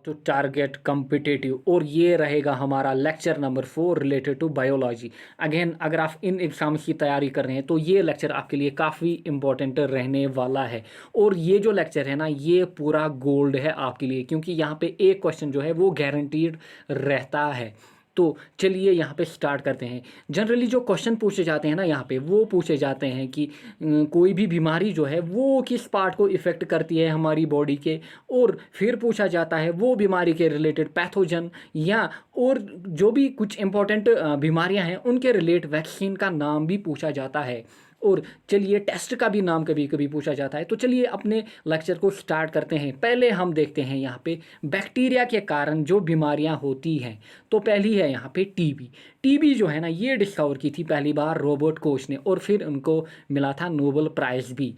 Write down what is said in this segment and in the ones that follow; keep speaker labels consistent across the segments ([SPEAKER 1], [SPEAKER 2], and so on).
[SPEAKER 1] तो target competitive, और ये रहेगा हमारा lecture number 4 related to biology. Again अगर आप इन एग्ज़ाम्स की तैयारी कर रहे हैं तो ये लेक्चर आपके लिए काफ़ी इंपॉर्टेंट रहने वाला है। और ये जो लेक्चर है ना, ये पूरा गोल्ड है आपके लिए, क्योंकि यहाँ पे एक क्वेश्चन जो है वो गारंटीड रहता है। तो चलिए यहाँ पे स्टार्ट करते हैं। जनरली जो क्वेश्चन पूछे जाते हैं ना यहाँ पे, वो पूछे जाते हैं कि कोई भी बीमारी जो है वो किस पार्ट को इफ़ेक्ट करती है हमारी बॉडी के, और फिर पूछा जाता है वो बीमारी के रिलेटेड पैथोजन, या और जो भी कुछ इंपॉर्टेंट बीमारियां हैं उनके रिलेट वैक्सीन का नाम भी पूछा जाता है। और चलिए टेस्ट का भी नाम कभी कभी पूछा जाता है। तो चलिए अपने लेक्चर को स्टार्ट करते हैं। पहले हम देखते हैं यहाँ पे बैक्टीरिया के कारण जो बीमारियां होती हैं। तो पहली है यहाँ पे टीबी। टीबी जो है ना, ये डिस्कवर की थी पहली बार रॉबर्ट कोच ने, और फिर उनको मिला था नोबेल प्राइज़ भी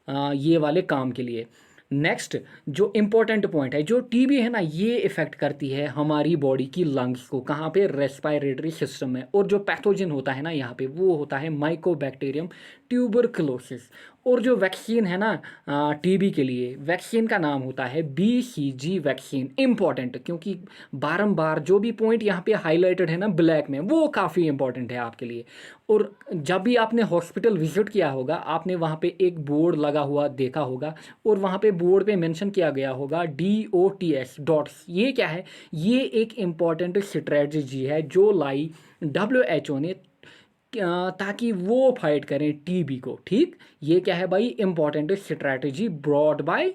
[SPEAKER 1] ये वाले काम के लिए। नेक्स्ट जो इम्पोर्टेंट पॉइंट है, जो टीबी है ना, ये इफ़ेक्ट करती है हमारी बॉडी की लंग्स को, कहाँ पे, रेस्पिरेटरी सिस्टम में। और जो पैथोजन होता है ना यहाँ पे, वो होता है माइकोबैक्टीरियम ट्यूबरकुलोसिस। और जो वैक्सीन है ना टीबी के लिए, वैक्सीन का नाम होता है BCG वैक्सीन। इंपॉर्टेंट, क्योंकि बारंबार जो भी पॉइंट यहाँ पे हाईलाइटेड है ना ब्लैक में, वो काफ़ी इंपॉर्टेंट है आपके लिए। और जब भी आपने हॉस्पिटल विजिट किया होगा, आपने वहाँ पे एक बोर्ड लगा हुआ देखा होगा, और वहाँ पे बोर्ड पे मेंशन किया गया होगा DOTS डॉट्स। ये क्या है? ये एक इम्पॉर्टेंट स्ट्रेटजी है जो लाई WHO ने ताकि वो फाइट करें टीबी को। ठीक, ये क्या है भाई? Important strategy brought by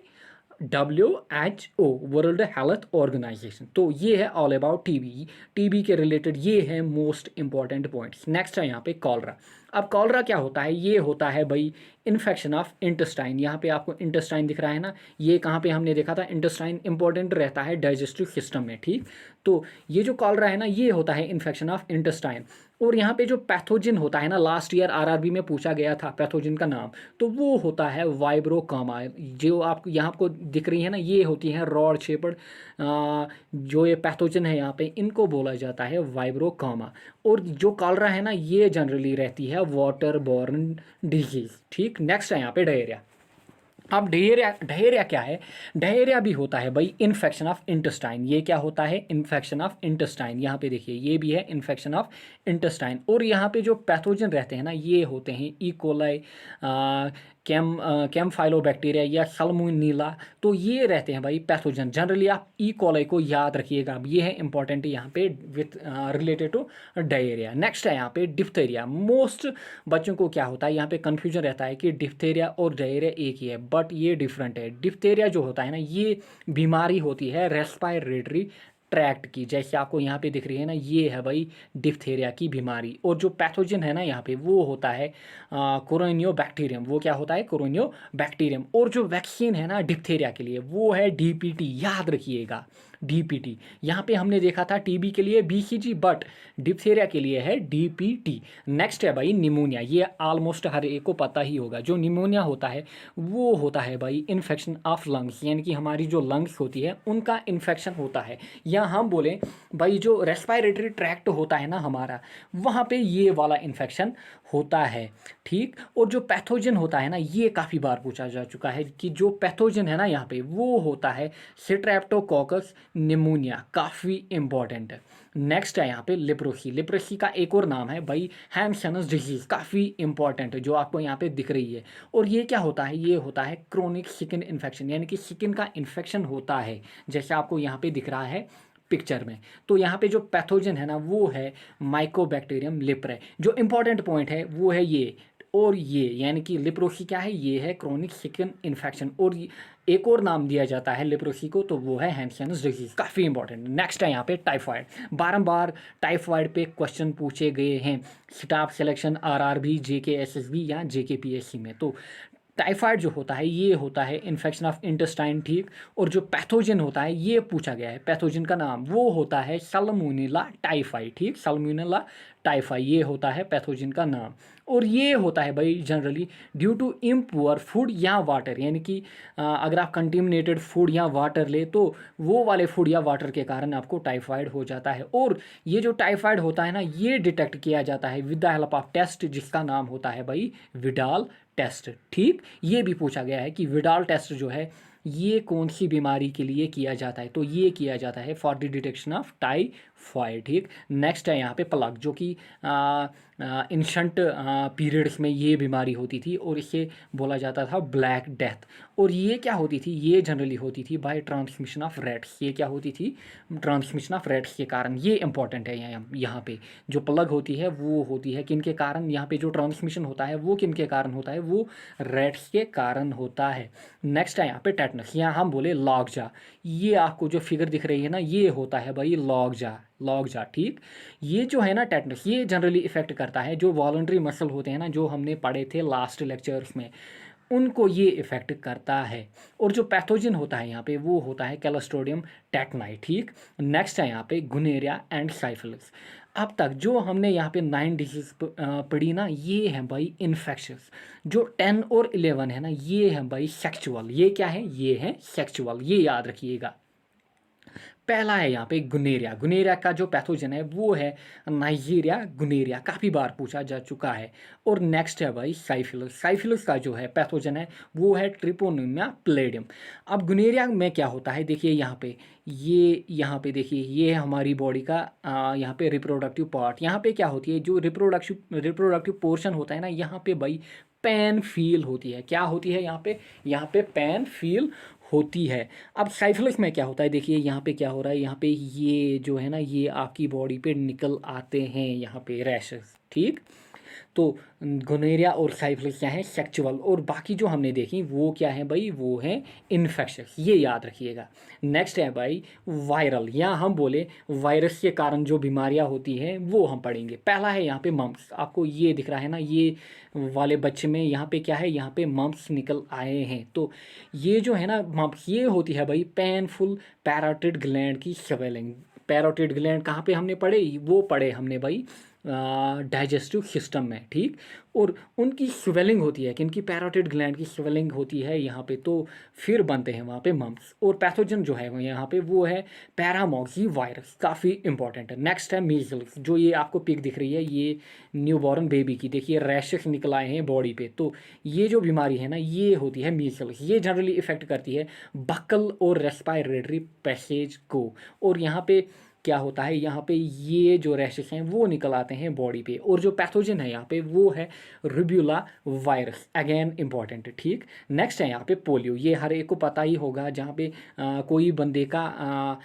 [SPEAKER 1] WHO, world health organisation. तो ये है ऑल अबाउट टीबी। टीबी के रिलेटेड ये है मोस्ट इंपॉर्टेंट पॉइंट्स। नेक्स्ट है यहाँ पे कॉलरा। अब कॉलरा क्या होता है? ये होता है भाई इन्फेक्शन ऑफ इंटेस्टाइन। यहाँ पे आपको इंटेस्टाइन दिख रहा है ना, ये कहाँ पे हमने देखा था? इंटेस्टाइन इंपॉर्टेंट रहता है डाइजेस्टिव सिस्टम में। ठीक, तो ये जो कॉलरा है ना, ये होता है इन्फेक्शन ऑफ इंटेस्टाइन। और यहाँ पे जो पैथोजन होता है ना, लास्ट ईयर RRB में पूछा गया था पैथोजन का नाम, तो वो होता है वाइब्रोकामा। जो आपको यहाँ आपको दिख रही है ना, ये होती है रॉड शेपर्ड, जो ये पैथोजन है यहाँ पे, इनको बोला जाता है वाइब्रोकामा। और जो कॉलरा है ना, ये जनरली रहती है वाटर बॉर्न डिजीज। ठीक, नेक्स्ट है यहाँ पे डायरिया। अब डायरिया, डायरिया क्या है? डायरिया भी होता है भाई इन्फेक्शन ऑफ इंटेस्टाइन। ये क्या होता है? Infection of intestine. यहाँ पे देखिए, ये भी है इन्फेक्शन ऑफ इंटेस्टाइन। और यहाँ पे जो पैथोजन रहते हैं ना, ये होते हैं इकोलाई, कैम्फाइलोबैक्टीरिया या सल्मोनेला। तो ये रहते हैं भाई पैथोजन। जनरली आप इकोलाई को याद रखिएगा। अब ये है इंपॉर्टेंट यहाँ पे with related to diarrhoea. Next है यहाँ पे डिप्थेरिया। मोस्ट बच्चों को क्या होता है, यहाँ पे कन्फ्यूजन रहता है कि डिप्थेरिया और डायरिया एक ही है, बट ये डिफरेंट है। डिप्थेरिया जो होता है ना, ये बीमारी होती है रेस्पिरेटरी ट्रैक्ट की। जैसे आपको यहाँ पे दिख रही है ना, ये है भाई डिप्थेरिया की बीमारी। और जो पैथोजन है ना यहाँ पे, वो होता है कोरोनियो बैक्टीरियम। वो क्या होता है? कोरोनियो बैक्टीरियम। और जो वैक्सीन है ना डिप्थेरिया के लिए, वो है DPT। याद रखिएगा, DPT। यहाँ पे हमने देखा था टीबी के लिए BCG, बट डिप्थेरिया के लिए है DPT। नेक्स्ट है भाई निमोनिया। ये ऑलमोस्ट हर एक को पता ही होगा। जो निमोनिया होता है, वो होता है भाई इन्फेक्शन ऑफ लंग्स, यानी कि हमारी जो लंग्स होती है उनका इन्फेक्शन होता है। या हम बोलें भाई जो रेस्पिरेटरी ट्रैक्ट होता है ना हमारा, वहाँ पे ये वाला इन्फेक्शन होता है। ठीक, और जो पैथोजन होता है ना, ये काफ़ी बार पूछा जा चुका है कि जो पैथोजन है ना यहाँ पे, वो होता है स्ट्रेप्टोकोकस निमोनिया। काफ़ी इंपॉर्टेंट है। नेक्स्ट है यहाँ पे लेप्रोसी। लेप्रोसी का एक और नाम है भाई हैंसेनस डिजीज। काफ़ी इंपॉर्टेंट है, जो आपको यहाँ पे दिख रही है। और ये क्या होता है? ये होता है क्रोनिक स्किन इन्फेक्शन, यानी कि स्किन का इन्फेक्शन होता है, जैसे आपको यहाँ पे दिख रहा है पिक्चर में। तो यहाँ पे जो पैथोजन है ना, वो है माइकोबैक्टीरियम लेप्रे। जो इंपॉर्टेंट पॉइंट है वो है ये और ये, यानी कि लेप्रोसी क्या है? ये है क्रोनिक स्किन इन्फेक्शन। और एक और नाम दिया जाता है लेप्रोसी को, तो वो है हैंसेनस डिजीज। काफ़ी इंपॉर्टेंट। नेक्स्ट है यहाँ पे टाइफाइड। बारंबार टाइफाइड पे क्वेश्चन पूछे गए हैं staff selection RRB, JK SSB या JKPSC में। तो टाइफाइड जो होता है, ये होता है इन्फेक्शन ऑफ इंटेस्टाइन। ठीक, और जो पैथोजन होता है, ये पूछा गया है पैथोजन का नाम, वो होता है सल्मोनेला टाइफाई। ठीक, सल्मोनेला टाइफाई, ये होता है पैथोजन का नाम। और ये होता है भाई जनरली ड्यू टू इम्पुअर फूड या वाटर, यानी कि अगर आप कंटेमिनेटेड फूड या वाटर ले, तो वो वाले फूड या वाटर के कारण आपको टाइफाइड हो जाता है। और ये जो टाइफाइड होता है ना, ये डिटेक्ट किया जाता है with the help of test, जिसका नाम होता है भाई विडाल टेस्ट। ठीक, ये भी पूछा गया है कि विडाल टेस्ट जो है ये कौन सी बीमारी के लिए किया जाता है? तो ये किया जाता है for the detection of typhoid, ठीक। नेक्स्ट है यहाँ पे प्लग, जो कि इंशंट पीरियड्स में ये बीमारी होती थी और इसे बोला जाता था ब्लैक डेथ। और ये क्या होती थी? ये जनरली होती थी बाय ट्रांसमिशन ऑफ रेट्स। ये क्या होती थी? ट्रांसमिशन ऑफ रेट्स के कारण। ये इंपॉर्टेंट है यहाँ पे जो प्लग होती है वो होती है किन के कारण? यहाँ पे जो ट्रांसमिशन होता है वो किन के कारण होता है? वो रेट्स के कारण होता है। नेक्स्ट है यहाँ पे टेटनस, यहाँ हम बोले लॉकजा। ये आपको जो फिगर दिख रही है ना, ये होता है भाई लॉकजा, लॉकजा, ठीक। ये जो है ना टेटनस, ये जनरली इफेक्ट करता है जो वॉलंटरी मसल होते हैं ना, जो हमने पढ़े थे लास्ट लेक्चर्स में, उनको ये इफेक्ट करता है। और जो पैथोजन होता है यहाँ पे वो होता है क्लोस्ट्रिडियम टेटनाई, ठीक। नेक्स्ट है यहाँ पे गुनेरिया एंड साइफिलिस। अब तक जो हमने यहाँ पे 9 डिजीज पढ़ी ना, ये है भाई इन्फेक्शस। जो 10 और 11 है ना, ये है भाई सेक्चुअल। ये क्या है? ये है सेक्चुअल, ये याद रखिएगा। पहला है यहाँ पे गुनेरिया। गुनेरिया का जो पैथोजन है वो है नाइजीरिया गुनेरिया, काफ़ी बार पूछा जा चुका है। और नेक्स्ट है भाई साइफिलस। साइफिलस का जो है पैथोजन है वो है ट्रिपोनिमिया प्लेडियम। अब गुनेरिया में क्या होता है? देखिए यहाँ पे, ये यहाँ पे देखिए, ये हमारी बॉडी का यहाँ पे रिप्रोडक्टिव पार्ट। यहाँ पे क्या होती है? जो रिप्रोडक्टिव पोर्शन होता है ना, यहाँ पे भाई पेन फील होती है। क्या होती है यहाँ पे? यहाँ पे पेन फील होती है। अब साइफिलिस में क्या होता है? देखिए यहाँ पे क्या हो रहा है, यहाँ पे ये जो है ना, ये आपकी बॉडी पे निकल आते हैं यहाँ पे रैशेस, ठीक। तो गोनेरिया और साइफिलिस क्या है? सेक्चुअल। और बाकी जो हमने देखी वो क्या है भाई? वो है इन्फेक्शस, ये याद रखिएगा। नेक्स्ट है भाई वायरल, या हम बोले वायरस के कारण जो बीमारियां होती हैं वो हम पढ़ेंगे। पहला है यहाँ पे मम्प्स। आपको ये दिख रहा है ना, ये वाले बच्चे में यहाँ पे क्या है? यहाँ पे मम्प्स निकल आए हैं। तो ये जो है ना मम्प्स, ये होती है भाई पेनफुल पैराटिड ग्लैंड की स्वेलिंग। पैराटिड ग्लैंड कहाँ पे हमने पढ़े? वो पढ़े हमने भाई डाइजेस्टिव सिस्टम में, ठीक। और उनकी स्वेलिंग होती है कि इनकी पैरोटिड ग्लैंड की स्वेलिंग होती है यहाँ पे, तो फिर बनते हैं वहाँ पे मम्प्स। और पैथोजन जो है वो यहाँ पे वो है पैरामॉक्सी वायरस, काफ़ी इंपॉर्टेंट है। नेक्स्ट है मीजल्स। जो ये आपको पिक दिख रही है, ये न्यूबॉर्न बेबी की, देखिए रैशेस निकल आए हैं बॉडी पे। तो ये जो बीमारी है ना, ये होती है मीजल्स। ये जनरली इफेक्ट करती है बक्कल और रेस्पायरेटरी पैसेज को। और यहाँ पे क्या होता है? यहाँ पे ये जो रैशेस हैं वो निकल आते हैं बॉडी पे। और जो पैथोजन है यहाँ पे वो है रुब्यूला वायरस, अगेन इंपॉर्टेंट, ठीक। नेक्स्ट है यहाँ पे पोलियो। ये हर एक को पता ही होगा, जहाँ पे कोई बंदे का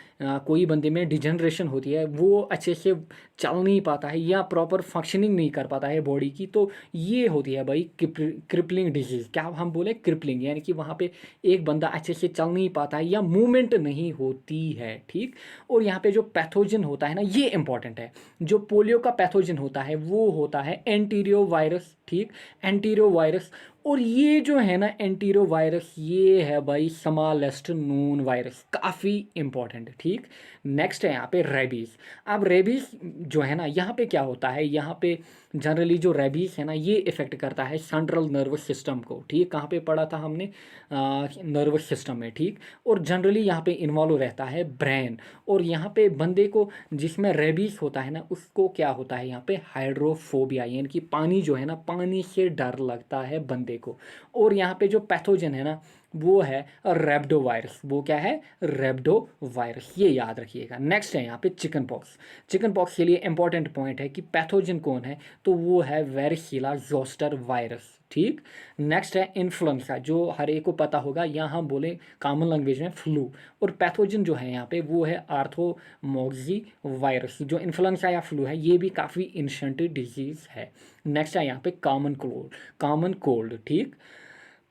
[SPEAKER 1] कोई बंदे में डिजनरेशन होती है, वो अच्छे से चल नहीं पाता है या प्रॉपर फंक्शनिंग नहीं कर पाता है बॉडी की, तो ये होती है भाई क्रिपलिंग डिजीज़। क्या हम बोले? क्रिपलिंग, यानी कि वहाँ पे एक बंदा अच्छे से चल नहीं पाता है या मूवमेंट नहीं होती है, ठीक। और यहाँ पे जो पैथोजन होता है ना, ये इंपॉर्टेंट है। जो पोलियो का पैथोजन होता है वो होता है एंटीरियो वायरस, ठीक, एंटीरियो वायरस। और ये जो है ना एंटीरियो वायरस, ये है भाई स्मॉलेस्ट नोन वायरस, काफ़ी इंपॉर्टेंट, ठीक। नेक्स्ट है यहाँ पे रेबीज़। अब रेबीज़ जो है ना, यहाँ पे क्या होता है? यहाँ पे जनरली जो रेबीज़ है ना, ये इफ़ेक्ट करता है सेंट्रल नर्वस सिस्टम को, ठीक। कहाँ पे पढ़ा था हमने? नर्वस सिस्टम में, ठीक। और जनरली यहाँ पे इन्वॉल्व रहता है ब्रेन। और यहाँ पे बंदे को जिसमें रेबीज़ होता है ना, उसको क्या होता है? यहाँ पे हाइड्रोफोबिया, यानी कि पानी जो है ना, पानी से डर लगता है बंदे को। और यहाँ पे जो पैथोजन है ना वो है रेब्डो वायरस। वो क्या है? रेब्डो वायरस, ये याद रखिएगा। नेक्स्ट है यहाँ पे चिकन पॉक्स। चिकन पॉक्स के लिए इंपॉर्टेंट पॉइंट है कि पैथोजन कौन है? तो वो है वेरिसिला जोस्टर वायरस, ठीक। नेक्स्ट है इन्फ्लुएंजा, जो हर एक को पता होगा, या हम बोले कॉमन लैंग्वेज में फ्लू। और पैथोजन जो है यहाँ पे वो है आर्थोमॉक्सी वायरस। जो इन्फ्लुएंजा या फ्लू है ये भी काफ़ी इंशेंट डिजीज़ है। नेक्स्ट है यहाँ पे कॉमन कोल्ड, कॉमन कोल्ड, ठीक।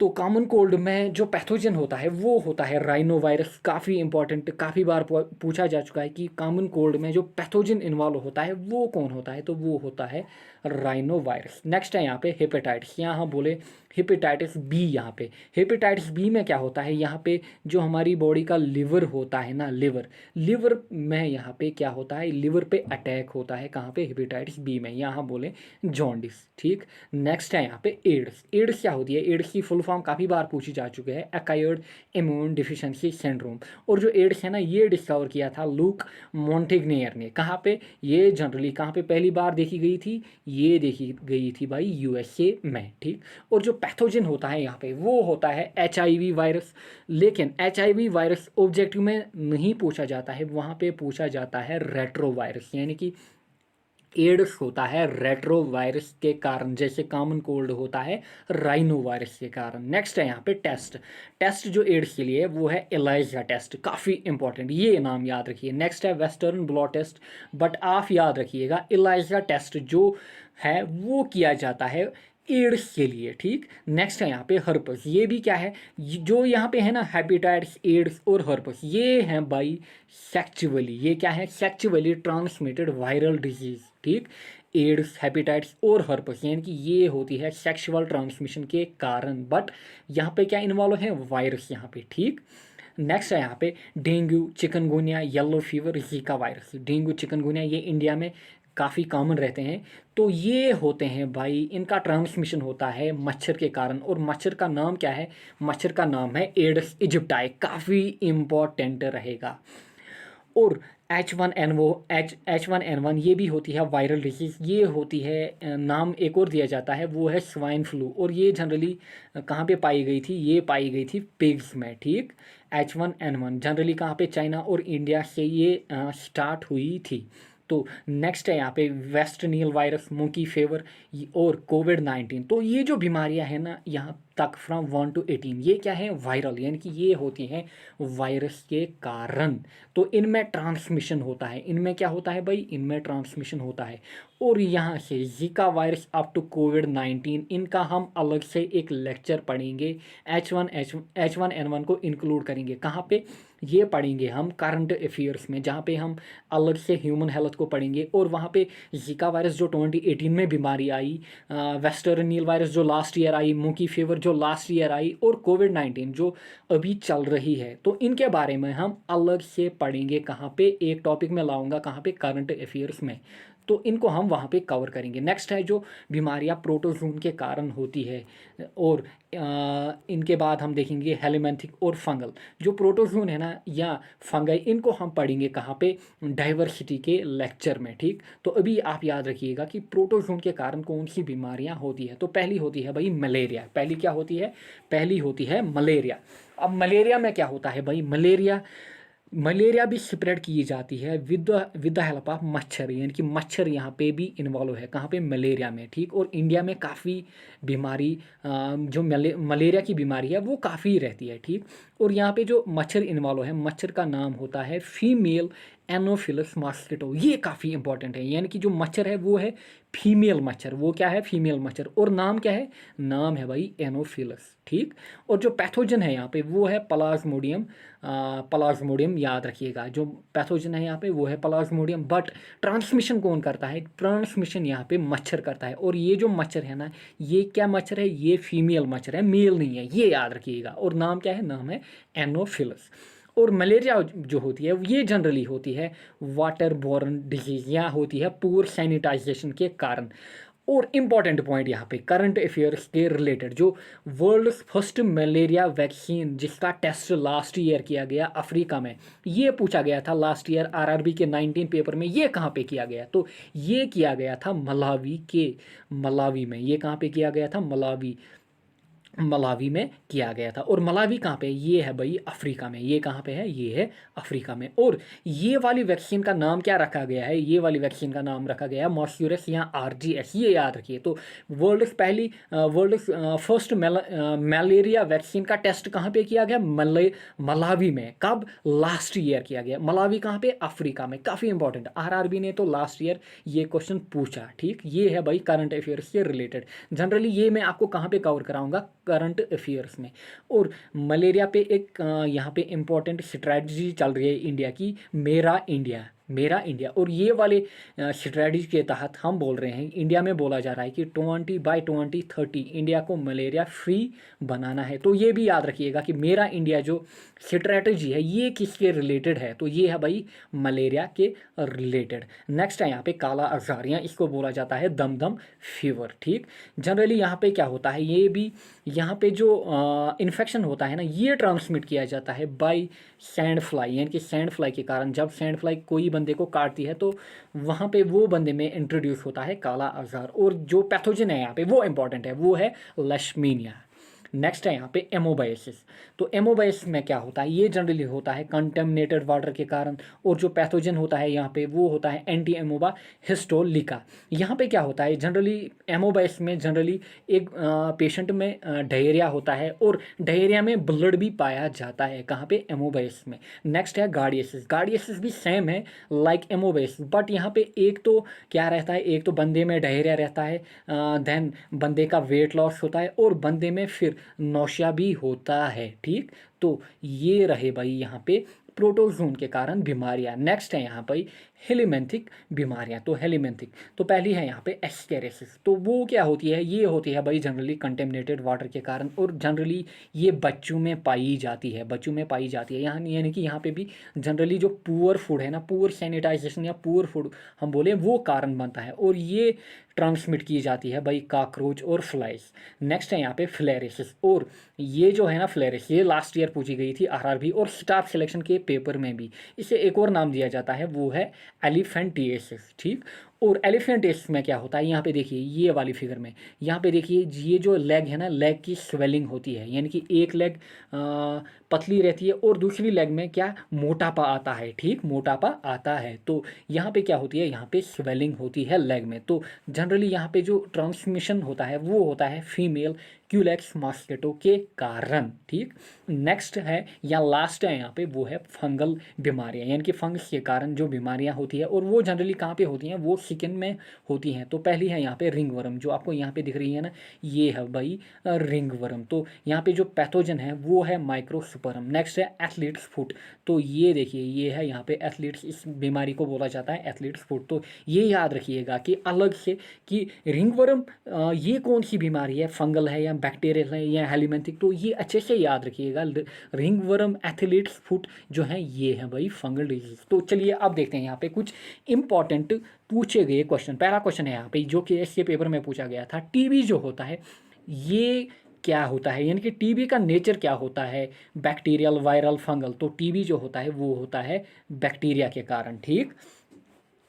[SPEAKER 1] तो कॉमन कोल्ड में जो पैथोजन होता है वो होता है राइनो वायरस, काफ़ी इंपॉर्टेंट, काफ़ी बार पूछा जा चुका है कि कॉमन कोल्ड में जो पैथोजन इन्वॉल्व होता है वो कौन होता है? तो वो होता है राइनो वायरस। नेक्स्ट है यहाँ पे हेपेटाइटिस, यहाँ बोले हेपेटाइटिस बी। यहाँ पे हेपेटाइटिस बी में क्या होता है? यहाँ पे जो हमारी बॉडी का लिवर होता है ना, लिवर में यहाँ पे क्या होता है? लिवर पे अटैक होता है। कहाँ पे? हेपेटाइटिस बी में, यहाँ बोले जॉन्डिस, ठीक। नेक्स्ट है यहाँ पे एड्स। एड्स क्या होती है? एड्स की फुल फॉर्म काफ़ी बार पूछी जा चुकी है, एक्वायर्ड इम्यून डिफिशिएंसी सिंड्रोम। और जो एड्स है ना, ये डिस्कवर किया था लूक मॉन्टेग्नेयर ने। कहाँ पे? ये जनरली कहाँ पे पहली बार देखी गई थी? ये देखी गई थी भाई यूएसए में, ठीक। और जो पैथोजन होता है यहाँ पे वो होता है HIV वायरस। लेकिन HIV वायरस ऑब्जेक्टिव में नहीं पूछा जाता है, वहाँ पे पूछा जाता है रेट्रो वायरस, यानी कि एड्स होता है रेट्रो वायरस के कारण, जैसे कॉमन कोल्ड होता है राइनो वायरस के कारण। नेक्स्ट है यहाँ पे टेस्ट जो एड्स के लिए है वो है एलाइजा टेस्ट, काफ़ी इंपॉर्टेंट, ये नाम याद रखिए। नेक्स्ट है वेस्टर्न ब्लॉट टेस्ट, बट आप याद रखिएगा एलाइजा टेस्ट जो है वो किया जाता है एड्स के लिए, ठीक। नेक्स्ट है यहाँ पे हर्पस, ये भी क्या है, जो यहाँ पे है ना हेपेटाइटिस, एड्स और हर्पस, ये हैं बाई सेक्चुअली, ये क्या है, सेक्चुअली ट्रांसमिटेड वायरल डिजीज, ठीक। एड्स, हेपेटाइटिस और हर्पस यानी कि ये होती है सेक्सुअल ट्रांसमिशन के कारण, बट यहाँ पे क्या इन्वॉल्व है, वायरस यहाँ पे, ठीक। नेक्स्ट है यहाँ पे dengue, chikungunya, yellow fever, Zika virus. Dengue, chikungunya ये इंडिया में काफ़ी कॉमन रहते हैं, तो ये होते हैं भाई, इनका ट्रांसमिशन होता है मच्छर के कारण, और मच्छर का नाम क्या है, मच्छर का नाम है एडिस इजिप्टाई, काफ़ी इम्पॉर्टेंट रहेगा। और H1N1 ये भी होती है वायरल डिजीज़, ये होती है, नाम एक और दिया जाता है वो है स्वाइन फ्लू, और ये जनरली कहाँ पे पाई गई थी, ये पाई गई थी पिग्स में, ठीक। H1N1 जनरली कहाँ पे, चाइना और इंडिया से ये स्टार्ट हुई थी। तो नेक्स्ट है यहाँ पे वेस्ट नील वायरस, मोंकी फेवर और कोविड-19। तो ये जो बीमारियाँ हैं ना यहाँ तक फ्रॉम 1 to 18, ये क्या है, वायरल, यानी कि ये होती हैं वायरस के कारण। तो इनमें ट्रांसमिशन होता है, इनमें क्या होता है भाई, इनमें ट्रांसमिशन होता है। और यहाँ से जीका वायरस अप टू कोविड-19, इनका हम अलग से एक लेक्चर पढ़ेंगे, H1N1 को इंक्लूड करेंगे कहाँ पे, ये पढ़ेंगे हम करंट अफेयर्स में, जहाँ पे हम अलग से ह्यूमन हेल्थ को पढ़ेंगे। और वहाँ पे जीका वायरस जो 2018 में बीमारी आई, वेस्टर्न नील वायरस जो last year I, monkey fever जो लास्ट ईयर आई, और कोविड-19 जो अभी चल रही है, तो इनके बारे में हम अलग से पढ़ेंगे कहाँ पे, एक टॉपिक में लाऊंगा कहाँ पे, करंट अफेयर्स में, तो इनको हम वहाँ पे कवर करेंगे। नेक्स्ट है जो बीमारियाँ प्रोटोजोन के कारण होती है, और इनके बाद हम देखेंगे हेलिमेंथिक और फंगल। जो प्रोटोजोन है ना या फंगाई, इनको हम पढ़ेंगे कहाँ पे, डाइवर्सिटी के लेक्चर में, ठीक। तो अभी आप याद रखिएगा कि प्रोटोजोन के कारण कौन सी बीमारियाँ होती है। तो पहली होती है भाई मलेरिया, पहली क्या होती है, पहली होती है मलेरिया। अब मलेरिया में क्या होता है भाई, मलेरिया भी स्प्रेड की जाती है विद द हेल्प ऑफ मच्छर, यानी कि मच्छर यहाँ पे भी इन्वॉल्व है कहाँ पे, मलेरिया में, ठीक। और इंडिया में काफ़ी बीमारी जो मलेरिया की बीमारी है वो काफ़ी रहती है, ठीक। और यहाँ पे जो मच्छर इन्वॉल्व है, मच्छर का नाम होता है फीमेल एनोफिलस मॉस्किटो, ये काफ़ी इंपॉर्टेंट है, यानी कि जो मच्छर है वो है फीमेल मच्छर, वो क्या है, फीमेल मच्छर, और नाम क्या है, नाम है भाई एनोफिलस, ठीक। और जो पैथोजन है यहाँ पे वो है प्लाज्मोडियम याद रखिएगा, जो पैथोजन है यहाँ पे वो है प्लाज्मोडियम। बट ट्रांसमिशन कौन करता है, ट्रांसमिशन यहाँ पे मच्छर करता है, और ये जो मच्छर है ना, ये क्या मच्छर है, ये फीमेल मच्छर है, मेल नहीं है, ये याद रखिएगा। और नाम क्या है, नाम है एनोफिलस। और मलेरिया जो होती है ये जनरली होती है वाटर बोर्न डिजीज, या होती है पुअर सैनिटाइजेशन के कारण। और इम्पॉर्टेंट पॉइंट यहाँ पे करंट अफेयर्स के रिलेटेड, जो वर्ल्ड फर्स्ट मलेरिया वैक्सीन जिसका टेस्ट लास्ट ईयर किया गया अफ्रीका में, ये पूछा गया था लास्ट ईयर RRB के 19 पेपर में, ये कहाँ पे किया गया, तो ये किया गया था मलावी में। ये कहाँ पे किया गया था, मलावी में किया गया था। और मलावी कहाँ पे, ये है भाई अफ्रीका में, ये कहाँ पे है, ये है अफ्रीका में। और ये वाली वैक्सीन का नाम क्या रखा गया है, ये वाली वैक्सीन का नाम रखा गया है मॉर्स्यूरस या RGS, ये याद रखिए। तो वर्ल्ड फर्स्ट मलेरिया वैक्सीन का टेस्ट कहाँ पे किया गया, मलावी में, कब, लास्ट ईयर किया गया। मलावी कहाँ पे, अफ्रीका में, काफ़ी इंपॉर्टेंट, RRB ने तो लास्ट ईयर ये क्वेश्चन पूछा, ठीक। ये है भाई करंट अफेयर्स से रिलेटेड, जनरली ये मैं आपको कहाँ पे कवर कराऊंगा, करंट अफेयर्स में। और मलेरिया पे एक यहाँ पे इम्पोर्टेंट स्ट्रैटेजी चल रही है इंडिया की, मेरा इंडिया। और ये वाले स्ट्रैटेजी के तहत हम बोल रहे हैं, इंडिया में बोला जा रहा है कि 20 by 2030 इंडिया को मलेरिया फ्री बनाना है। तो ये भी याद रखिएगा कि मेरा इंडिया जो स्ट्रैटेजी है ये किसके रिलेटेड है, तो ये है भाई मलेरिया के रिलेटेड। नेक्स्ट है यहाँ पे काला अज़हर, इसको बोला जाता है दमदम फीवर, ठीक। जनरली यहाँ पे क्या होता है, ये भी यहाँ पे जो इन्फेक्शन होता है ना, ये ट्रांसमिट किया जाता है बाय सैंड फ्लाई, यानी कि सैंड फ्लाई के कारण। जब सैंड फ्लाई कोई बंदे को काटती है तो वहाँ पे वो बंदे में इंट्रोड्यूस होता है काला आजार। और जो पैथोजन है यहाँ पे वो इंपॉर्टेंट है, वो है लेशमीनिया। नेक्स्ट है यहाँ पे एमोबाइसिस। तो एमोबाइसिस में क्या होता है, ये जनरली होता है कंटेमिनेटेड वाटर के कारण। और जो पैथोजन होता है यहाँ पे वो होता है एंटी एमोबा हिस्टोलिका। यहाँ पे क्या होता है, जनरली एमोबाइसिस में जनरली एक पेशेंट में डायरिया होता है और डायरिया में ब्लड भी पाया जाता है, कहाँ पे, एमोबाइसिस में। नेक्स्ट है गार्डियसिस। गार्डियसिस भी सेम है लाइक एमोबाइसिस, बट यहाँ पे एक तो क्या रहता है, एक तो बंदे में डायरिया रहता है, देन बंदे का वेट लॉस होता है और बंदे में फिर नौशिया भी होता है। ठीक, तो ये रहे भाई यहाँ पे प्रोटोजोन के कारण बीमारियां। नेक्स्ट है यहाँ पे हेलिमेंथिक बीमारियां। तो हेलिमेंथिक तो पहली है यहाँ पे एस्केरेसिस। तो वो क्या होती है, ये होती है भाई जनरली कंटेमिनेटेड वाटर के कारण और जनरली ये बच्चों में पाई जाती है, बच्चों में पाई जाती है। यहाँ यानी कि यहाँ पे भी जनरली जो पुअर फूड है ना, पुअर सैनिटाइजेशन या पुअर फूड हम बोले, वो कारण बनता है और ये ट्रांसमिट की जाती है भाई काकरोच और फ्लाइज। नेक्स्ट है यहाँ पे फ्लेरेसिस। और ये जो है ना फ्लेरेसिस, ये लास्ट ईयर पूछी गई थी आरआरबी और स्टाफ सिलेक्शन के पेपर में भी। इसे एक और नाम दिया जाता है, वो है एलिफेंटिएसिस। ठीक, और एलिफेंटिएसिस में क्या होता है, यहाँ पे देखिए ये वाली फिगर में, यहाँ पे देखिए ये जो लेग है ना, लेग की स्वेलिंग होती है, यानी कि एक लेग पतली रहती है और दूसरी लेग में क्या, मोटापा आता है। ठीक, मोटापा आता है। तो यहाँ पे क्या होती है, यहाँ पे स्वेलिंग होती है लेग में। तो जनरली यहाँ पे जो ट्रांसमिशन होता है वो होता है फीमेल क्यूलेक्स मॉस्किटो के कारण। ठीक, नेक्स्ट है या लास्ट है यहाँ पे, वो है फंगल बीमारियाँ, यानी कि फंगस के कारण जो बीमारियाँ होती है और वो जनरली कहाँ पे होती हैं, वो स्किन में होती हैं। तो पहली है यहाँ पे रिंग वर्म, जो आपको यहाँ पे दिख रही है ना, ये है भाई रिंग वर्म। तो यहाँ पे जो पैथोजन है वो है माइक्रोस्पुरम। नेक्स्ट है एथलीट्स फुट। तो ये देखिए ये है यहाँ पे एथलीट्स, इस बीमारी को बोला जाता है एथलीट्स फुट। तो ये याद रखिएगा कि अलग से कि रिंग वर्म ये कौन सी बीमारी है, फंगल है या बैक्टीरियल है या हेलिमेंथिक, तो ये अच्छे से याद रखिएगा। रिंग वर्म, एथलीट्स फुट जो है ये है भाई फंगल डिजीज। तो चलिए अब देखते हैं यहाँ पे कुछ इंपॉर्टेंट पूछे गए क्वेश्चन। पहला क्वेश्चन है यहाँ पे जो कि इसके पेपर में पूछा गया था, टीबी जो होता है ये क्या होता है, यानी कि टीबी का नेचर क्या होता है, बैक्टीरियल, वायरल, फंगल। तो टीबी जो होता है वो होता है बैक्टीरिया के कारण। ठीक,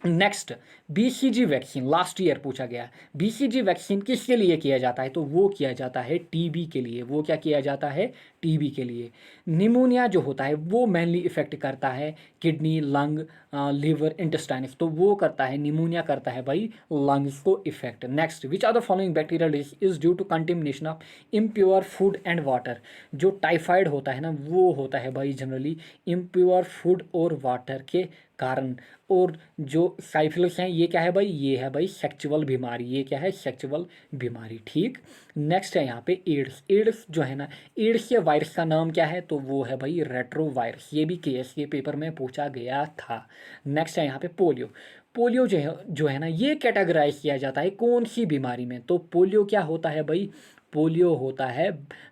[SPEAKER 1] next BCG vaccine, last year पूछा गया, बीसीजी वैक्सीन किसके लिए किया जाता है, तो वो किया जाता है टीबी के लिए। वो क्या किया जाता है, टीबी के लिए। निमोनिया जो होता है वो मेनली इफेक्ट करता है किडनी, लंग, लिवर, इंटेस्टाइन्स। तो वो करता है, निमोनिया करता है भाई लंग्स को effect. Next, which are the following bacterial disease is due to contamination of impure food and water. जो टाइफाइड होता है ना वो होता है भाई जनरली इम्प्योर फूड और वाटर के कारण। और जो साइफिलिस है ये क्या है भाई, ये है भाई सेक्चुअल बीमारी, ये क्या है, सेक्चुअल बीमारी। ठीक, नेक्स्ट है यहाँ पे एड्स। एड्स जो है ना, एड्स के वायरस का नाम क्या है, तो वो है भाई रेट्रो वायरस। ये भी केएस के पेपर में पूछा गया था। नेक्स्ट है यहाँ पे पोलियो। पोलियो जो है ना ये कैटेगराइज किया जाता है कौन सी बीमारी में, तो पोलियो क्या होता है भाई, पोलियो होता है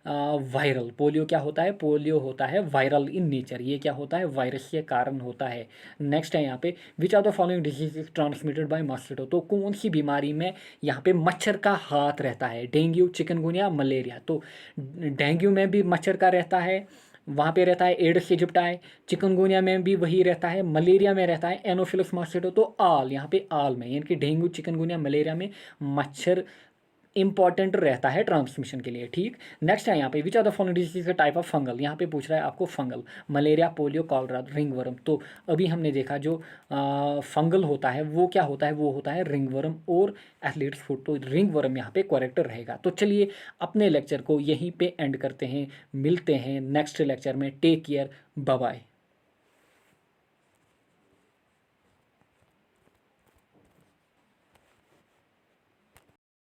[SPEAKER 1] वायरल। पोलियो क्या होता है, पोलियो होता है वायरल इन नेचर। ये क्या होता है, वायरस के कारण होता है। नेक्स्ट है यहाँ पे which are the following disease is transmitted by mosquito. तो कौन सी बीमारी में यहाँ पे मच्छर का हाथ रहता है, डेंगू, चिकनगुनिया, मलेरिया। तो डेंगू में भी मच्छर का रहता है, वहाँ पे रहता है एड्स इजिप्टाई, चिकनगुनिया में भी वही रहता है, मलेरिया में रहता है एनोफिलस मॉस्किटो। तो आल यहाँ पे आल में, यानी कि डेंगू, चिकनगुनिया, मलेरिया में मच्छर इंपॉर्टेंट रहता है ट्रांसमिशन के लिए। ठीक, नेक्स्ट है यहाँ पे which are the following disease type of fungal. यहाँ पे पूछ रहा है आपको fungal, malaria, polio, cholera, ringworm. तो अभी हमने देखा जो फंगल होता है वो क्या होता है, वो होता है रिंगवर्म और एथलीट्स फुट। तो रिंगवर्म यहाँ पे करेक्ट रहेगा। तो चलिए अपने लेक्चर को यहीं पे एंड करते हैं, मिलते हैं नेक्स्ट लेक्चर में। Take care, bye bye.